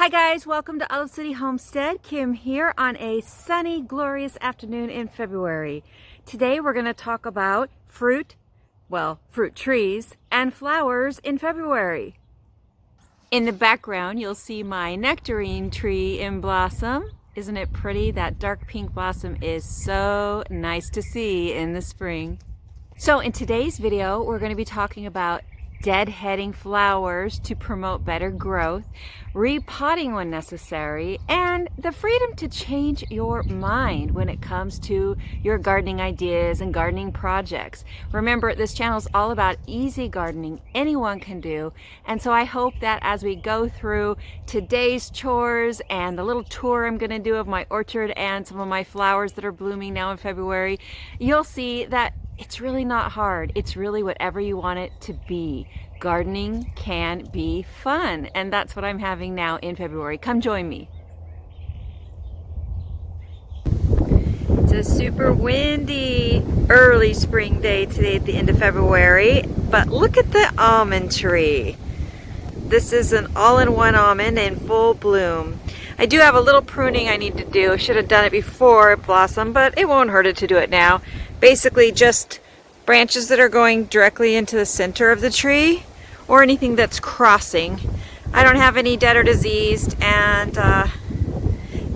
Hi guys, welcome to Olive City Homestead. Kim here on a sunny, glorious afternoon in February. Today we're going to talk about fruit trees and flowers in February. In the background you'll see my nectarine tree in blossom. Isn't it pretty? That dark pink blossom is so nice to see in the spring. So in today's video we're going to be talking about deadheading flowers to promote better growth, repotting when necessary, and the freedom to change your mind when it comes to your gardening ideas and gardening projects. Remember, this channel is all about easy gardening anyone can do, and so I hope that as we go through today's chores and the little tour I'm going to do of my orchard and some of my flowers that are blooming now in February, you'll see that it's really not hard. It's really whatever you want it to be. Gardening can be fun, and that's what I'm having now in February. Come join me. It's a super windy early spring day today at the end of February, but look at the almond tree. This is an all-in-one almond in full bloom. I do have a little pruning I need to do. Should have done it before it blossomed, but it won't hurt it to do it now. Basically just branches that are going directly into the center of the tree or anything that's crossing. I don't have any dead or diseased, and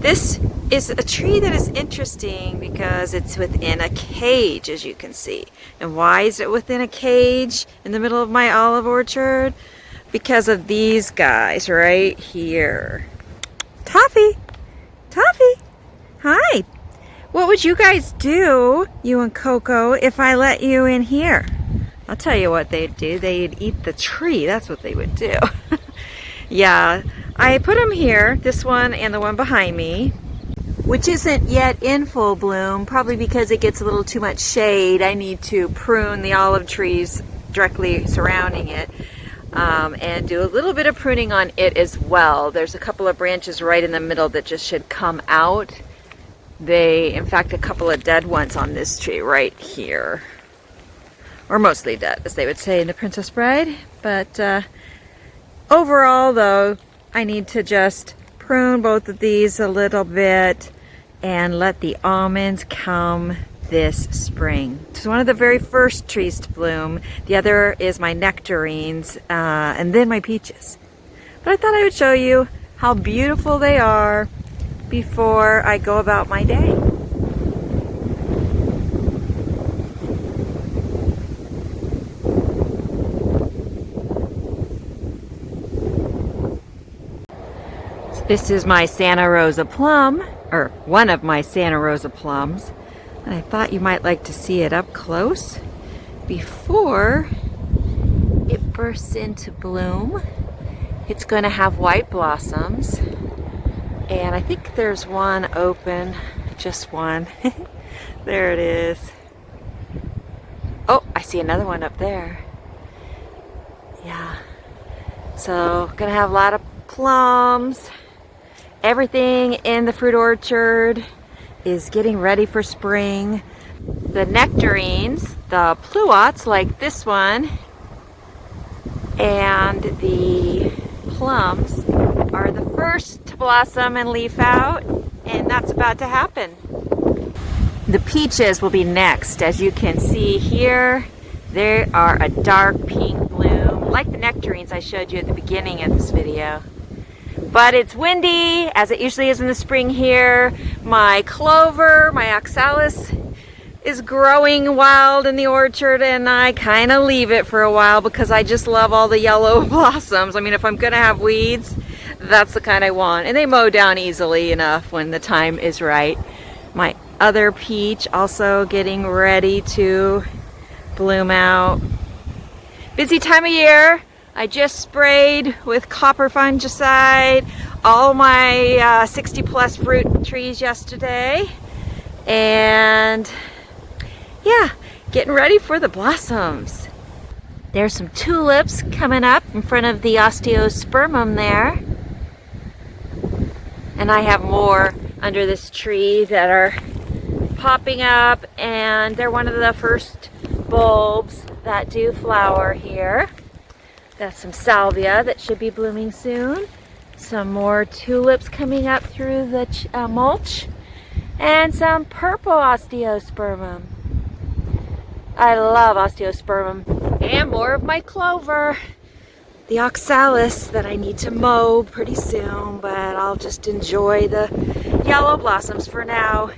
this is a tree that is interesting because it's within a cage, as you can see. And why is it within a cage in the middle of my olive orchard? Because of these guys right here. Toffee! Toffee! Hi! What would you guys do, you and Coco, if I let you in here? I'll tell you what they'd do. They'd eat the tree. That's what they would do. Yeah, I put them here, this one and the one behind me, which isn't yet in full bloom, probably because it gets a little too much shade. I need to prune the olive trees directly surrounding it. And do a little bit of pruning on it as well. There's a couple of branches right in the middle that just should come out. In fact, a couple of dead ones on this tree right here. Or mostly dead, as they would say in The Princess Bride. But overall, though, I need to just prune both of these a little bit and let the almonds come this spring. It's one of the very first trees to bloom. The other is my nectarines, and then my peaches. But I thought I would show you how beautiful they are before I go about my day. So this is my Santa Rosa plum, or one of my Santa Rosa plums. And I thought you might like to see it up close before it bursts into bloom. It's going to have white blossoms. And I think there's one open, just one. There it is. Oh, I see another one up there. Yeah. So, gonna have a lot of plums. Everything in the fruit orchard is getting ready for spring. The nectarines, the pluots like this one, and the plums are the first to blossom and leaf out, and that's about to happen. The peaches will be next. As you can see here, they are a dark pink bloom, like the nectarines I showed you at the beginning of this video. But it's windy, as it usually is in the spring here. My clover, my oxalis, is growing wild in the orchard, and I kind of leave it for a while because I just love all the yellow blossoms. I mean, if I'm gonna have weeds, that's the kind I want. And they mow down easily enough when the time is right. My other peach also getting ready to bloom out. Busy time of year. I just sprayed with copper fungicide all my 60 plus fruit trees yesterday. And yeah, getting ready for the blossoms. There's some tulips coming up in front of the osteospermum there. And I have more under this tree that are popping up, and they're one of the first bulbs that do flower here. That's some salvia that should be blooming soon. some more tulips coming up through the mulch, and some purple osteospermum. I love osteospermum. And more of my clover, the oxalis that I need to mow pretty soon, but I'll just enjoy the yellow blossoms for now.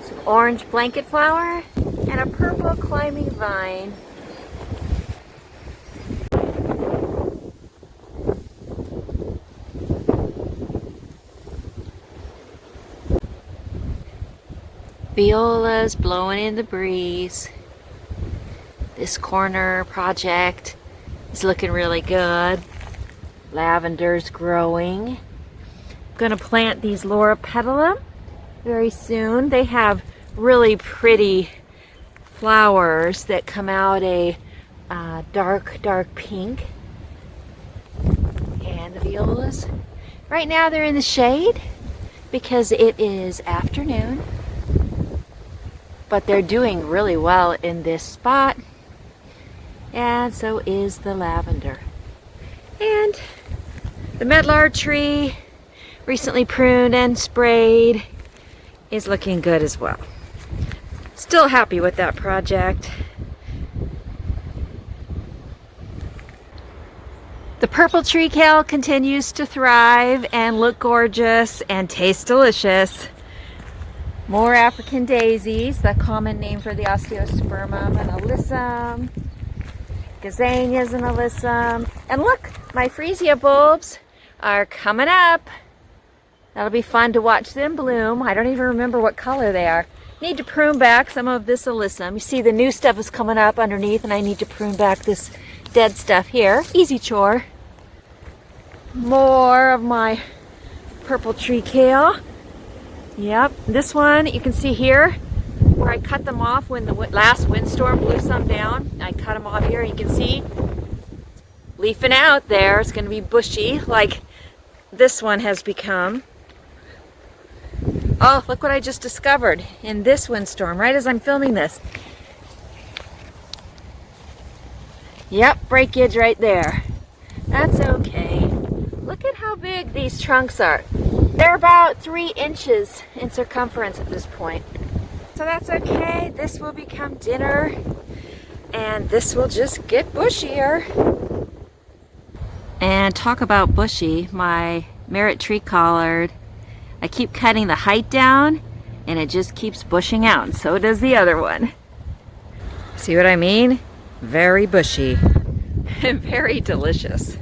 Some orange blanket flower and a purple climbing vine. Violas blowing in the breeze. This corner project is looking really good. Lavender's growing. I'm gonna plant these Laura petalum very soon. They have really pretty flowers that come out a dark pink. And the violas, right now they're in the shade because it is afternoon. But they're doing really well in this spot, and so is the lavender. And the medlar tree, recently pruned and sprayed, is looking good as well. Still happy with that project. The purple tree kale continues to thrive and look gorgeous and taste delicious. More African daisies, the common name for the osteospermum, and alyssum, gazanias and alyssum. And look, my freesia bulbs are coming up. That'll be fun to watch them bloom. I don't even remember what color they are. Need to prune back some of this alyssum. You see the new stuff is coming up underneath, and I need to prune back this dead stuff here. Easy chore. More of my purple tree kale. Yep, this one you can see here where I cut them off when the last windstorm blew some down. I cut them off here. You can see leafing out there. It's going to be bushy like this one has become. Oh, look what I just discovered in this windstorm right as I'm filming this. Yep, breakage right there. That's okay. Look at how big these trunks are. They're about 3 inches in circumference at this point. So that's okay. This will become dinner, and this will just get bushier. And talk about bushy, my Merit tree collard. I keep cutting the height down, and it just keeps bushing out, and so does the other one. See what I mean? Very bushy and very delicious.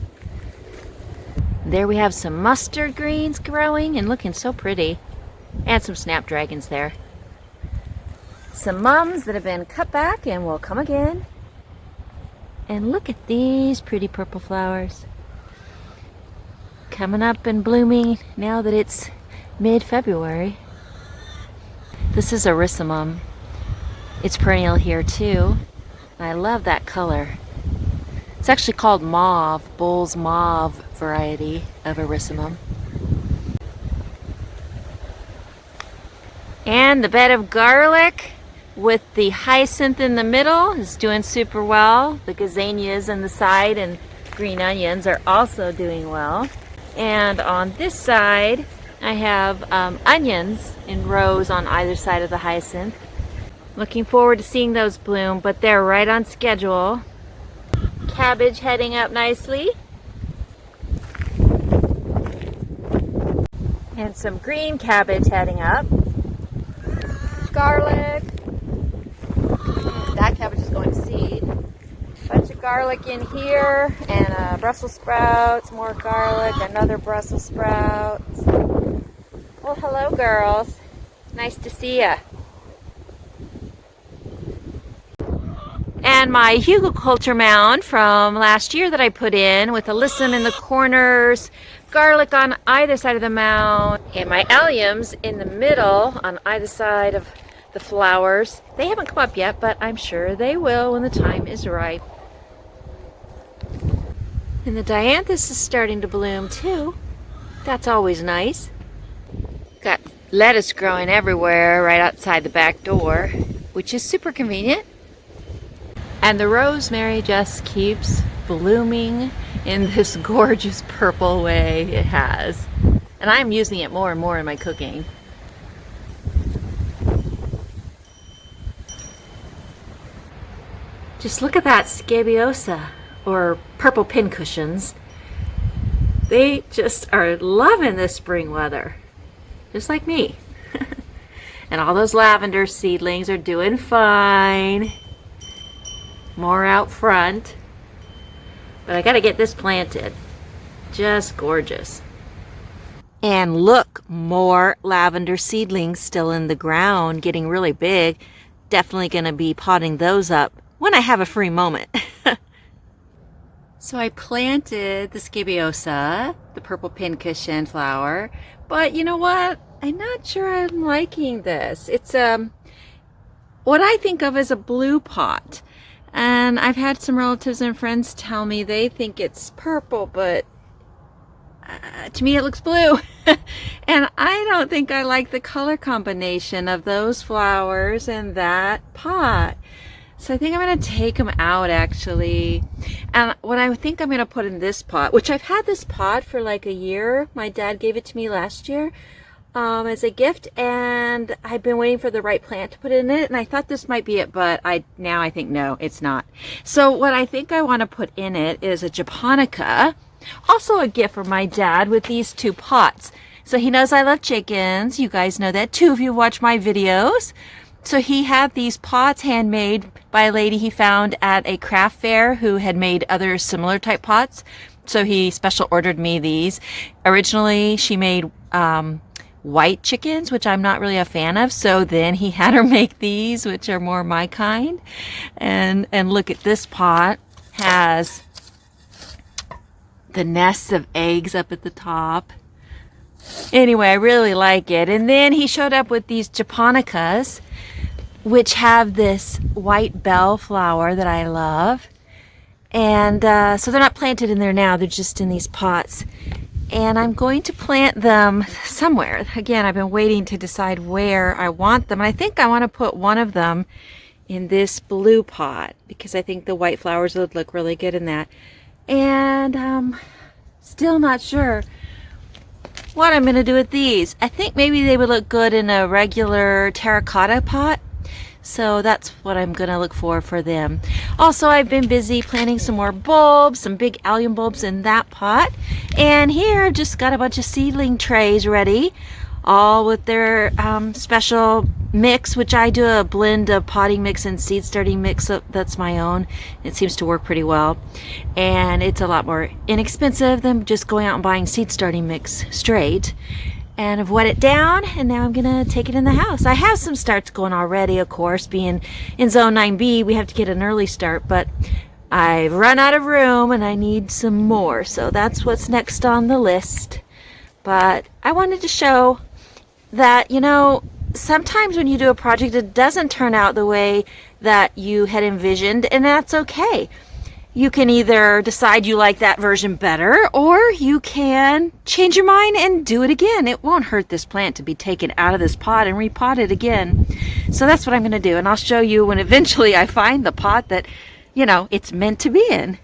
There we have some mustard greens growing and looking so pretty. And some snapdragons there. Some mums that have been cut back and will come again. And look at these pretty purple flowers. Coming up and blooming now that it's mid-February. This is erysimum. It's perennial here too. And I love that color. It's actually called mauve, Bull's mauve variety of erysimum. And the bed of garlic with the hyacinth in the middle is doing super well. The gazanias on the side and green onions are also doing well. And on this side, I have onions in rows on either side of the hyacinth. Looking forward to seeing those bloom, but they're right on schedule. Cabbage heading up nicely. And some green cabbage heading up. Garlic. That cabbage is going to seed. Bunch of garlic in here, and Brussels sprouts, more garlic, another Brussels sprouts. Well, hello girls. Nice to see ya. And my hugelkultur mound from last year that I put in with alyssum in the corners, garlic on either side of the mound, and my alliums in the middle on either side of the flowers. They haven't come up yet, but I'm sure they will when the time is right. And the dianthus is starting to bloom too. That's always nice. Got lettuce growing everywhere right outside the back door, which is super convenient. And the rosemary just keeps blooming in this gorgeous purple way it has. And I'm using it more and more in my cooking. Just look at that scabiosa, or purple pincushions. They just are loving this spring weather, just like me. And all those lavender seedlings are doing fine. More out front. But I gotta get this planted. Just gorgeous. And look, more lavender seedlings still in the ground, getting really big. Definitely gonna be potting those up when I have a free moment. So I planted the scabiosa, the purple pincushion flower, but you know what? I'm not sure I'm liking this. It's what I think of as a blue pot. And I've had some relatives and friends tell me they think it's purple, but to me it looks blue. And I don't think I like the color combination of those flowers and that pot. So I think I'm going to take them out actually. And what I think I'm going to put in this pot, which I've had this pot for like a year. My dad gave it to me last year as a gift, and I've been waiting for the right plant to put in it. And I thought this might be it, but now I think no, it's not. So what I think I want to put in it is a japonica. Also a gift from my dad with these two pots. So he knows I love chickens. You guys know that too if you watch my videos. So he had these pots handmade by a lady he found at a craft fair who had made other similar type pots. So he special ordered me these. Originally, she made white chickens, which I'm not really a fan of. So then he had her make these, which are more my kind. And look at this pot. Has the nests of eggs up at the top. Anyway, I really like it. And then he showed up with these japonicas, which have this white bell flower that I love. And so they're not planted in there now, they're just in these pots. And I'm going to plant them somewhere. Again, I've been waiting to decide where I want them. And I think I want to put one of them in this blue pot because I think the white flowers would look really good in that. And still not sure what I'm going to do with these. I think maybe they would look good in a regular terracotta pot. So that's what I'm going to look for them. Also, I've been busy planting some more bulbs, some big allium bulbs in that pot. And here I've just got a bunch of seedling trays ready, all with their special mix, which I do a blend of potting mix and seed starting mix. So that's my own. It seems to work pretty well. And it's a lot more inexpensive than just going out and buying seed starting mix straight. And I've wet it down, and now I'm gonna take it in the house. I have some starts going already, of course. Being in Zone 9B, we have to get an early start, but I've run out of room and I need some more. So that's what's next on the list. But I wanted to show that, you know, sometimes when you do a project, it doesn't turn out the way that you had envisioned, and that's okay. You can either decide you like that version better, or you can change your mind and do it again. It won't hurt this plant to be taken out of this pot and repotted again. So that's what I'm going to do, and I'll show you when eventually I find the pot that, you know, it's meant to be in.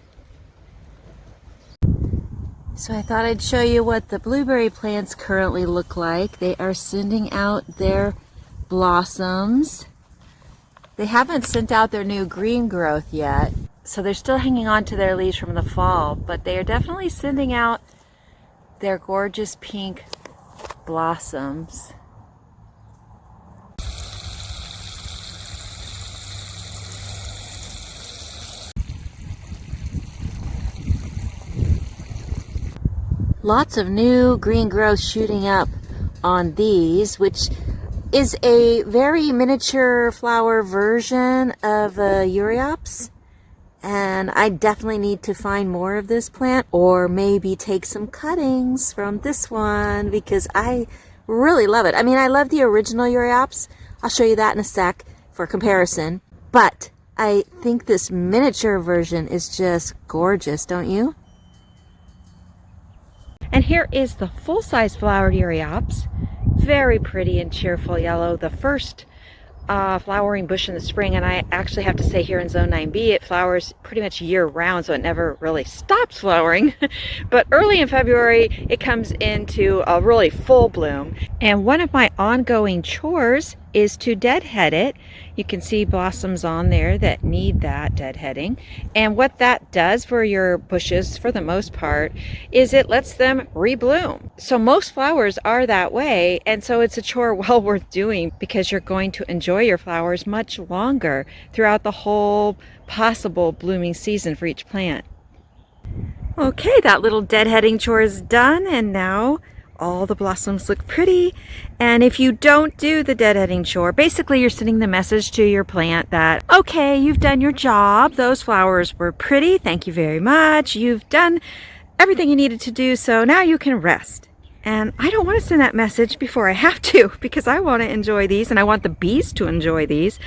So I thought I'd show you what the blueberry plants currently look like. They are sending out their blossoms. They haven't sent out their new green growth yet. So they're still hanging on to their leaves from the fall, but they are definitely sending out their gorgeous pink blossoms. Lots of new green growth shooting up on these, which is a very miniature flower version of Euryalps. And I definitely need to find more of this plant, or maybe take some cuttings from this one, because I really love it. I mean, I love the original Euryalps. I'll show you that in a sec for comparison. But I think this miniature version is just gorgeous, don't you? And here is the full-size flowered Euryalps. Very pretty and cheerful yellow. The first flowering bush in the spring, and I actually have to say here in Zone 9B it flowers pretty much year round, so it never really stops flowering. But early in February it comes into a really full bloom, and one of my ongoing chores is to deadhead it. You can see blossoms on there that need that deadheading, and what that does for your bushes for the most part is it lets them rebloom. So most flowers are that way, and so it's a chore well worth doing because you're going to enjoy your flowers much longer throughout the whole possible blooming season for each plant. Okay, that little deadheading chore is done, and now all the blossoms look pretty. And if you don't do the deadheading chore, basically you're sending the message to your plant that, okay, you've done your job. Those flowers were pretty. Thank you very much. You've done everything you needed to do, so now you can rest. And I don't want to send that message before I have to, because I want to enjoy these, and I want the bees to enjoy these.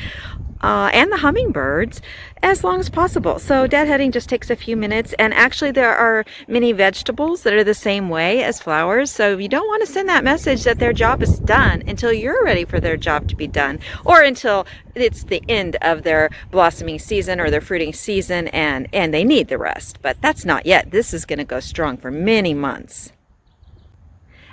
And the hummingbirds as long as possible. So deadheading just takes a few minutes, and actually there are many vegetables that are the same way as flowers, so you don't want to send that message that their job is done until you're ready for their job to be done, or until it's the end of their blossoming season or their fruiting season and they need the rest. But that's not yet. This is going to go strong for many months.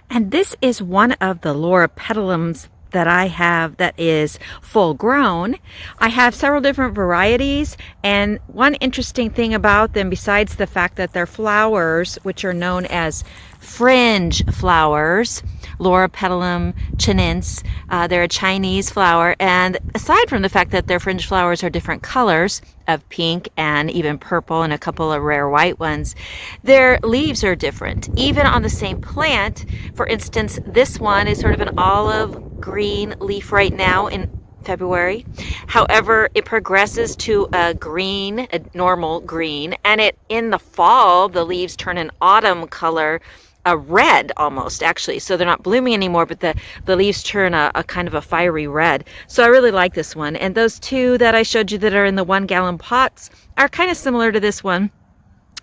And this is one of the Loropetalums that I have that is full grown. I have several different varieties, and one interesting thing about them, besides the fact that they're flowers, which are known as fringe flowers, Loropetalum chinense, they're a Chinese flower, and aside from the fact that their fringe flowers are different colors of pink and even purple and a couple of rare white ones, their leaves are different. Even on the same plant, for instance, this one is sort of an olive green leaf right now in February. However, it progresses to a green, a normal green, and in the fall, the leaves turn an autumn color, a red almost, actually. So they're not blooming anymore, but the leaves turn a kind of a fiery red. So I really like this one. And those two that I showed you that are in the 1-gallon pots are kind of similar to this one,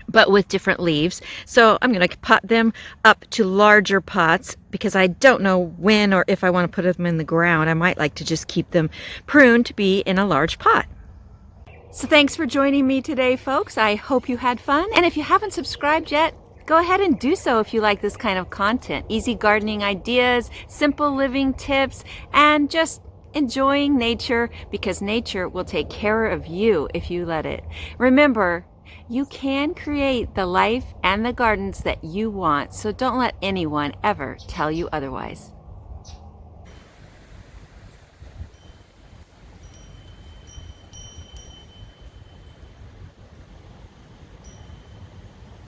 but with different leaves. So I'm going to pot them up to larger pots because I don't know when or if I want to put them in the ground. I might like to just keep them pruned to be in a large pot. So thanks for joining me today, folks. I hope you had fun. And if you haven't subscribed yet, go ahead and do so if you like this kind of content. Easy gardening ideas, simple living tips, and just enjoying nature, because nature will take care of you if you let it. Remember, you can create the life and the gardens that you want, so don't let anyone ever tell you otherwise.